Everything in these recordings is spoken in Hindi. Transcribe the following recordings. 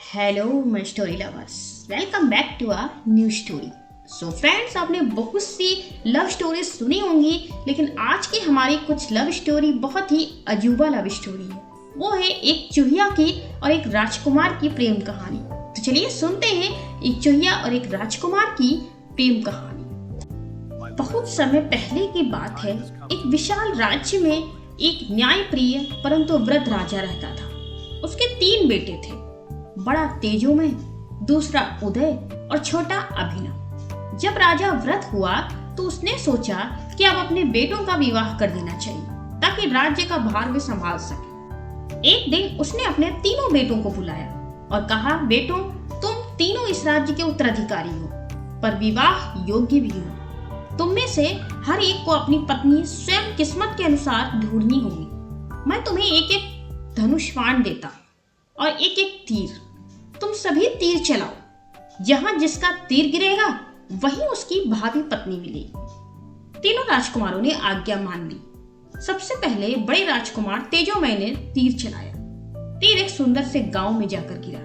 Hello my story lovers, welcome back to a new story. So friends, आपने बहुत सी लव स्टोरी सुनी होंगी, लेकिन आज की हमारी कुछ लव स्टोरी बहुत ही अजूबा लव स्टोरी है। वो है एक चूहिया की और एक राजकुमार की प्रेम कहानी। तो चलिए सुनते हैं एक चूहिया और एक राजकुमार की प्रेम कहानी। बहुत समय पहले की बात है। एक विशाल राज्य में एक न्यायप्रिय परंतु वृद्ध राजा रहता था। उसके 3 बेटे थे, बड़ा तेजोमय, दूसरा उदय और छोटा अभिनव। जब राजा वृद्ध हुआ तो उसने सोचा कि अब अपने बेटों का विवाह कर देना चाहिए ताकि राज्य का भार वे संभाल सके। एक दिन उसने अपने तीनों बेटों को बुलाया और कहा, बेटों, तुम तीनों इस राज्य के उत्तराधिकारी हो, पर विवाह योग्य भी हो। तुम में से हर एक को अपनी पत्नी स्वयं किस्मत के अनुसार ढूंढनी होगी। मैं तुम्हें एक एक धनुष बाण देता और एक एक तीर। तुम सभी तीर चलाओ। जहां जिसका तीर गिरेगा वही उसकी भावी पत्नी मिलेगी। तीनों राजकुमारों ने आज्ञा मान ली। सबसे पहले बड़े राजकुमार तेजोमय ने तीर चलाया। तीर एक सुंदर से गांव में जाकर गिरा,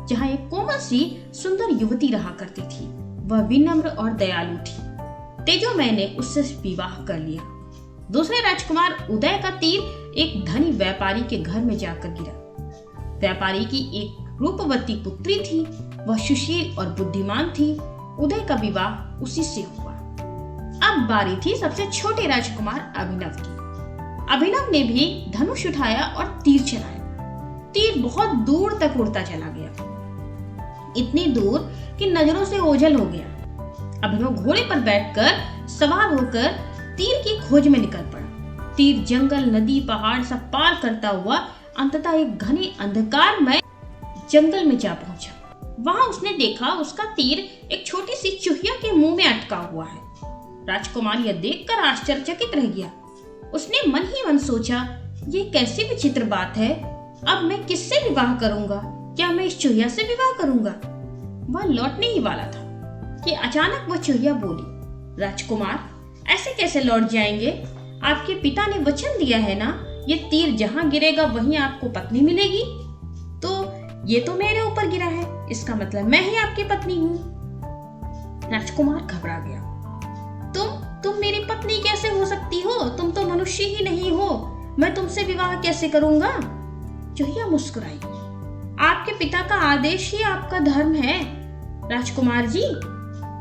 जहां एक कोमल सी सुंदर युवती रहा करती थी। वह विनम्र और दयालु थी। तेजोमय ने उससे विवाह कर लिया। दूसरे राजकुमार उदय का तीर एक धनी व्यापारी के घर में जाकर गिरा। व्यापारी की एक रूपवती पुत्री थी। वह सुशील और बुद्धिमान थी। उदय का विवाह उसी से हुआ। अब बारी थी सबसे छोटे राजकुमार अभिनव की। अभिनव ने भी धनुष उठाया और तीर चलाया। तीर बहुत दूर तक उड़ता चला गया, इतनी दूर कि नजरों से ओझल हो गया। अभिनव घोड़े पर बैठकर सवार होकर तीर की खोज में निकल पड़ा। तीर जंगल, नदी, पहाड़ सब पार करता हुआ अंततः एक घने अंधकारमय जंगल में जा पहुंचा। वहां उसने देखा उसका तीर एक छोटी सी चूहिया के मुंह में अटका हुआ है। राजकुमार यह देखकर आश्चर्यचकित रह गया। उसने मन ही मन सोचा, ये कैसी विचित्र बात है। अब मैं किससे विवाह करूंगा? क्या मैं इस चूहिया से विवाह करूंगा? वह लौटने ही वाला था कि अचानक वह चूहिया बोली, राजकुमार, ऐसे कैसे लौट जाएंगे? आपके पिता ने वचन दिया है ना, ये तीर जहां गिरेगा वहीं आपको पत्नी मिलेगी। तो ये तो मेरे ऊपर गिरा है, इसका मतलब मैं ही आपकी पत्नी हूँ। राजकुमार घबरा गया। तुम मेरी पत्नी कैसे हो सकती हो? तुम तो मनुष्य ही नहीं हो। मैं तुमसे विवाह कैसे करूंगा? चूहिया मुस्कुराई। आपके पिता का आदेश ही आपका धर्म है, राजकुमार जी।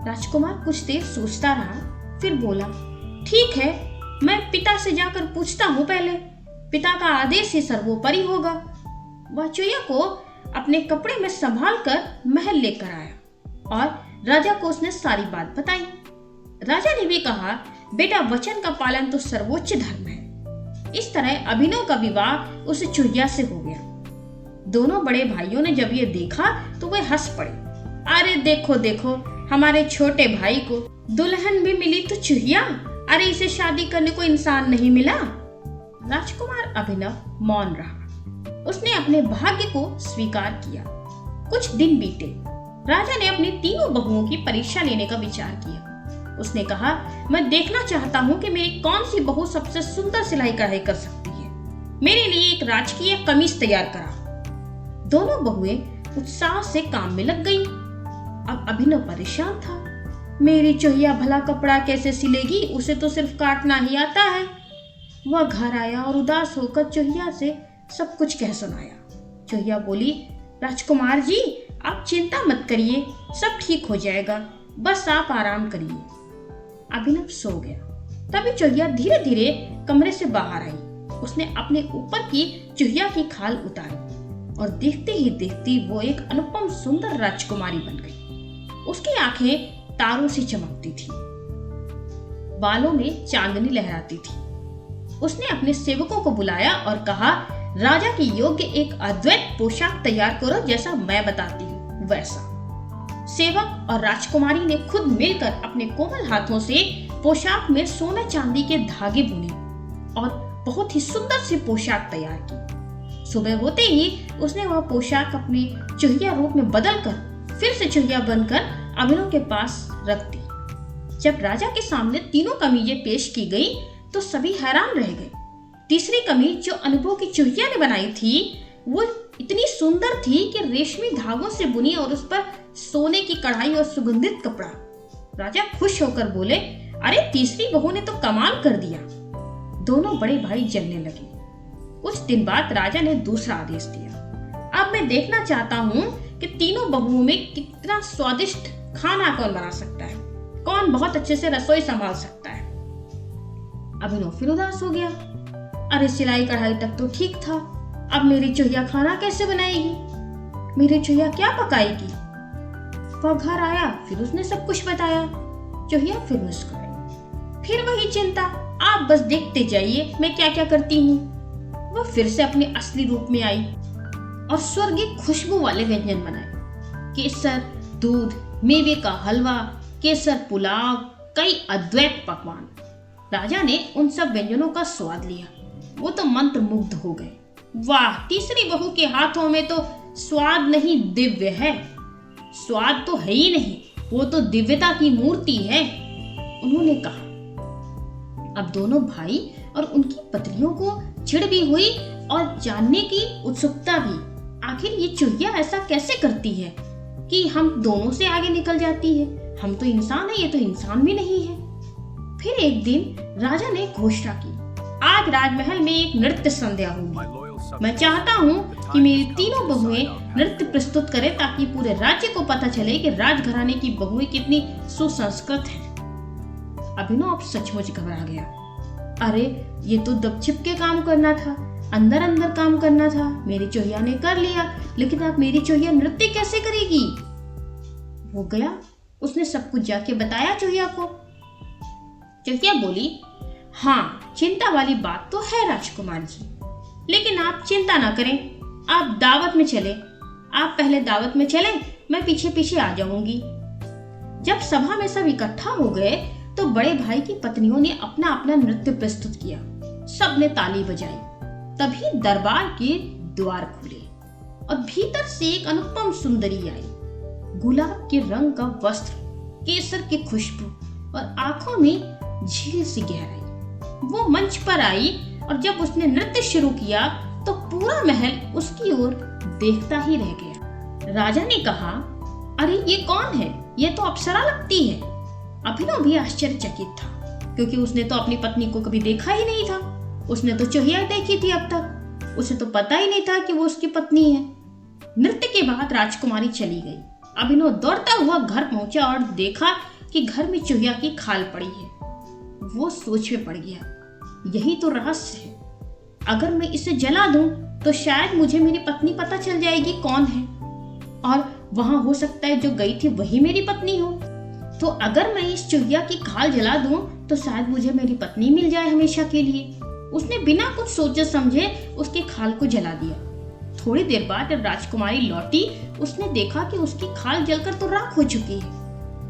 राजकुमार कुछ देर सोचता रहा, फिर बोला, ठीक है, मैं पिता से जाकर पूछता हूँ पहले। पिता का आदेश ही सर्वोपरि होगा। वह चूहिया को अपने कपड़े में संभाल कर महल लेकर आया और राजा को उसने सारी बात बताई। राजा ने भी कहा, बेटा, वचन का पालन तो सर्वोच्च धर्म है। इस तरह अभिनव का विवाह उस चूहिया से हो गया। दोनों बड़े भाइयों ने जब ये देखा तो वे हंस पड़े। अरे देखो देखो, हमारे छोटे भाई को दुल्हन भी मिली तो चूहिया, अरे इसे शादी करने को इंसान नहीं मिला। राजकुमार अभिनव मौन रहा। उसने अपने भाग्य को स्वीकार किया। कुछ दिन बीते। राजा ने अपनी तीनों बहुओं की परीक्षा लेने का विचार किया। उसने कहा, मैं देखना चाहता हूँ कि मेरी कौन सी बहू सबसे सुंदर सिलाई कढ़ाई कर सकती है। मेरे लिए एक राजकीय कमीज तैयार करा। दोनों बहुएं उत्साह से काम में लग गईं। अब अभिनव परेशान था। मेरी चूहिया भला कपड़ा कैसे सिलेगी? उसे तो सिर्फ काटना ही आता है। वह घर आया और उदास होकर चूहिया से सब कुछ कह सुनाया। चूहिया बोली, राजकुमार जी, आप चिंता मत करिए, सब ठीक हो जाएगा, बस आप आराम करिए। अभिनव सो गया। तभी चूहिया धीरे धीरे कमरे से बाहर आई। उसने अपने ऊपर की चूहिया की खाल उतारी और देखते ही देखते वो एक अनुपम सुंदर राजकुमारी बन गई। उसकी आंखें तारों से चमकती थी, बालों में चांदनी लहराती थी। उसने अपने सेवकों को बुलाया और कहा, राजा के योग्य एक अद्वैत पोशाक तैयार करो, जैसा मैं बताती हूँ वैसा। सेवक और राजकुमारी ने खुद मिलकर अपने कोमल हाथों से पोशाक में सोने चांदी के धागे बुने और बहुत ही सुंदर सी पोशाक तैयार की। सुबह होते ही उसने वह पोशाक अपने चूहिया रूप में बदलकर फिर से चूहिया बनकर अभिनव के पास रख दी। जब राजा के सामने तीनों कमीजें पेश की गई तो सभी हैरान रह गए। तीसरी कमीज जो अनुभव की चूहिया ने बनाई थी, वो इतनी सुंदर थी कि रेशमी धागों से बुनी और उस पर सोने की कढ़ाई और सुगंधित कपड़ा। राजा खुश होकर बोले, अरे तीसरी बहू ने तो कमाल कर दिया। दोनों बड़े भाई जलने लगे। कुछ दिन बाद राजा ने दूसरा आदेश दिया, अब मैं देखना चाहता हूँ कि तीनों बहुओं में कितना स्वादिष्ट खाना कौन बना सकता है, कौन बहुत अच्छे से रसोई संभाल सकता है। अभिनव फिर उदास हो गया। अरे सिलाई कढ़ाई तक तो ठीक था, अब मेरी चूहिया खाना कैसे बनाएगी, मेरी चूहिया क्या पकाएगी। वह घर आया, फिर उसने सब कुछ बताया। चूहिया फिर मुस्कुराई। फिर वही चिंता, आप बस देखते जाइए मैं क्या क्या करती हूँ। वह फिर से अपने असली रूप में आई और स्वर्गीय खुशबू वाले व्यंजन बनाए। केसर, दूध, मेवे का हलवा, केसर पुलाव, कई अद्वैत पकवान। राजा ने उन सब व्यंजनों का स्वाद लिया। वो तो मंत्र मुग्ध हो गए। वाह, तीसरी बहू के हाथों में तो स्वाद नहीं दिव्य है। स्वाद तो है ही नहीं, वो तो दिव्यता की मूर्ति है, उन्होंने कहा। अब दोनों भाई और उनकी पत्नियों को चिढ़ भी हुई और जानने की उत्सुकता भी। आखिर ये चूहिया ऐसा कैसे करती है कि हम दोनों से आगे निकल जाती है। हम तो इंसान है, ये तो इंसान भी नहीं है। फिर एक दिन राजा ने घोषणा की, आज राजमहल में एक नृत्य संध्या होगी। मैं चाहता हूँ कि मेरी तीनों बहुएं नृत्य प्रस्तुत करें ताकि पूरे राज्य को पता चले कि राजघराने की बहुएं कितनी सुसंस्कृत हैं। अभिनव अब सचमुच घबरा गया। अरे ये तो दबछिप के काम करना था, अंदर अंदर काम करना था। मेरी चूहिया ने कर लिया, लेकिन अब मेरी चूहिया नृत्य कैसे करेगी। वो गया, उसने सब कुछ जाके बताया चूहिया को। चूहिया बोली, हाँ चिंता वाली बात तो है राजकुमार जी, लेकिन आप चिंता ना करें, आप दावत में चले। आप पहले दावत में चलें, मैं पीछे पीछे आ जाऊंगी। जब सभा में सब इकट्ठा हो गए तो बड़े भाई की पत्नियों ने अपना अपना नृत्य प्रस्तुत किया। सबने ताली बजाई। तभी दरबार के द्वार खुले और भीतर से एक अनुपम सुंदरी आई। गुलाब के रंग का वस्त्र, केसर की खुशबू और आंखों में झील सी गहराई। वो मंच पर आई और जब उसने नृत्य शुरू किया तो पूरा महल उसकी ओर देखता ही रह गया। राजा ने कहा, अरे ये कौन है, ये तो अप्सरा लगती है। अभिनव भी आश्चर्यचकित था, क्योंकि उसने तो अपनी पत्नी को कभी देखा ही नहीं था। उसने तो चूहिया देखी थी अब तक, उसे तो पता ही नहीं था कि वो उसकी पत्नी है। नृत्य के बाद राजकुमारी चली गई। अभिनव दौड़ता हुआ घर पहुंचा और देखा कि घर में चूहिया की खाल पड़ी है। वो सोच में पड़ गया, यही तो रहस्य है। अगर मैं इसे जला दूं तो शायद मुझे मेरी पत्नी पता चल जाएगी कौन है, और वहां हो सकता है जो गई थी वही मेरी पत्नी हो। तो अगर मैं इस चूहिया की खाल जला दूं तो शायद मुझे मेरी पत्नी मिल जाए हमेशा के लिए। उसने बिना कुछ सोचे समझे उसकी खाल को जला दिया। थोड़ी देर बाद जब राजकुमारी लौटी, उसने देखा कि उसकी खाल जलकर तो राख हो चुकी है।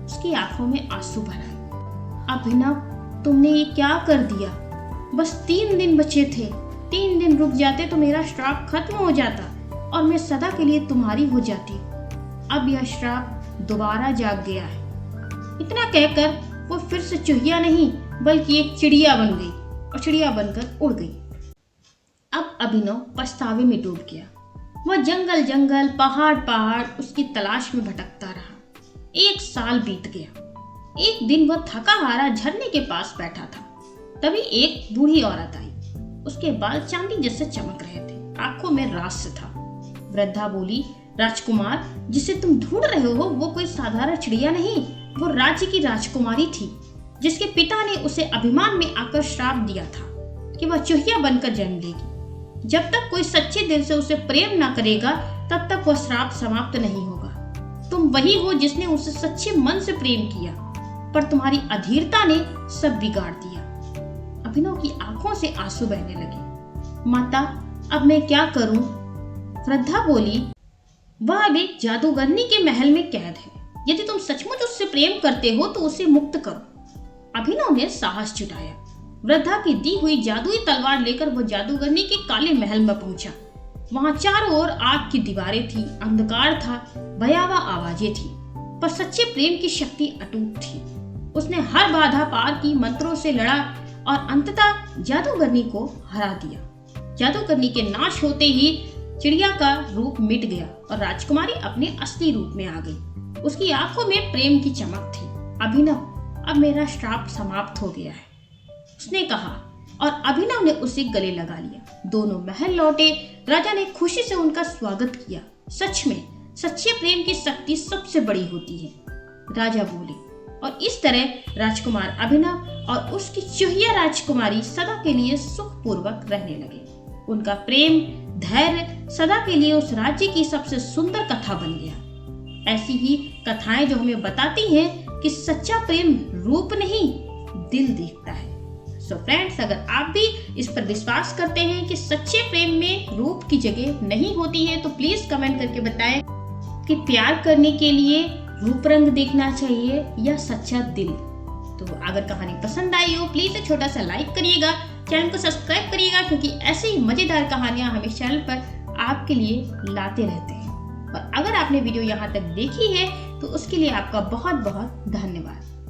उसकी आंखों में आंसू भर आए। अभिनव, तुमने ये क्या कर दिया? बस 3 दिन बचे थे। 3 दिन रुक जाते तो मेरा श्राप खत्म हो जाता और मैं सदा के लिए तुम्हारी हो जाती। अब यह श्राप दोबारा जाग गया है। इतना कहकर वो फिर से चूहिया नहीं बल्कि एक चिड़िया बन गई और चिड़िया बनकर उड़ गई। अब अभिनव पछतावे में डूब गया। वह जंगल जंगल, पहाड़ पहाड़ उसकी तलाश में भटकता रहा। 1 साल बीत गया। एक दिन वह थका हारा झरने के पास बैठा था। तभी एक बूढ़ी औरत आई। उसके बाल चांदी जैसे चमक रहे थे, आंखों में रास्य था। वृद्धा बोली, राजकुमार, जिसे तुम ढूंढ रहे हो वो कोई साधारण चिड़िया नहीं, वो राज्य की राजकुमारी थी, जिसके पिता ने उसे अभिमान में आकर श्राप दिया था कि वह चूहिया बनकर जन्म लेगी। जब तक कोई सच्चे दिल से उसे प्रेम ना करेगा तब तक वह श्राप समाप्त नहीं होगा। तुम वही हो जिसने उसे सच्चे मन से प्रेम किया, पर तुम्हारी अधीरता ने सब बिगाड़ दिया। अभिनव की आंखों से आंसू बहने लगे। माता, अब मैं क्या करूं? वृद्धा बोली, वह अब एक जादूगरनी के महल में कैद है। यदि तुम सचमुच उससे प्रेम करते हो तो उसे मुक्त करो। अभिनव ने साहस जुटाया। वृद्धा की दी हुई जादुई तलवार लेकर वह जादूगरनी के काले महल में पहुंचा। वहां चारों ओर आग की दीवारें थी, अंधकार था, भयावह आवाजें थी, पर सच्चे प्रेम की शक्ति अटूट थी। उसने हर बाधा पार की, मंत्रों से लड़ा और अंततः जादूगरनी को हरा दिया। जादूगरनी के नाश होते ही चिड़िया का रूप मिट गया और राजकुमारी अपने असली रूप में आ गई। उसकी आंखों में प्रेम की चमक थी। अभिनव, अब मेरा श्राप समाप्त हो गया है, उसने कहा और अभिनव ने उसे गले लगा लिया। दोनों महल लौटे। राजा ने खुशी से उनका स्वागत किया। सच में सच्चे प्रेम की शक्ति सबसे बड़ी होती है, राजा बोले। और इस तरह राजकुमार अभिनव और उसकी चूहिया राजकुमारी सदा के लिए सुखपूर्वक रहने लगे। उनका प्रेम धैर्य सदा के लिए उस राज्य की सबसे सुंदर कथा बन गया। ऐसी ही कथाएं जो हमें बताती हैं कि सच्चा प्रेम रूप नहीं दिल देखता है। सो फ्रेंड्स, अगर आप भी इस पर विश्वास करते हैं कि सच्चे प्रेम में रूप की जगह नहीं होती है तो प्लीज कमेंट करके बताएं कि प्यार करने के लिए रूप रंग देखना चाहिए या सच्चा दिल। तो अगर कहानी पसंद आई हो प्लीज एक छोटा सा लाइक करिएगा, चैनल को सब्सक्राइब करिएगा, क्योंकि ऐसे ही मजेदार कहानियां हम इस चैनल पर आपके लिए लाते रहते हैं। और अगर आपने वीडियो यहाँ तक देखी है तो उसके लिए आपका बहुत बहुत धन्यवाद।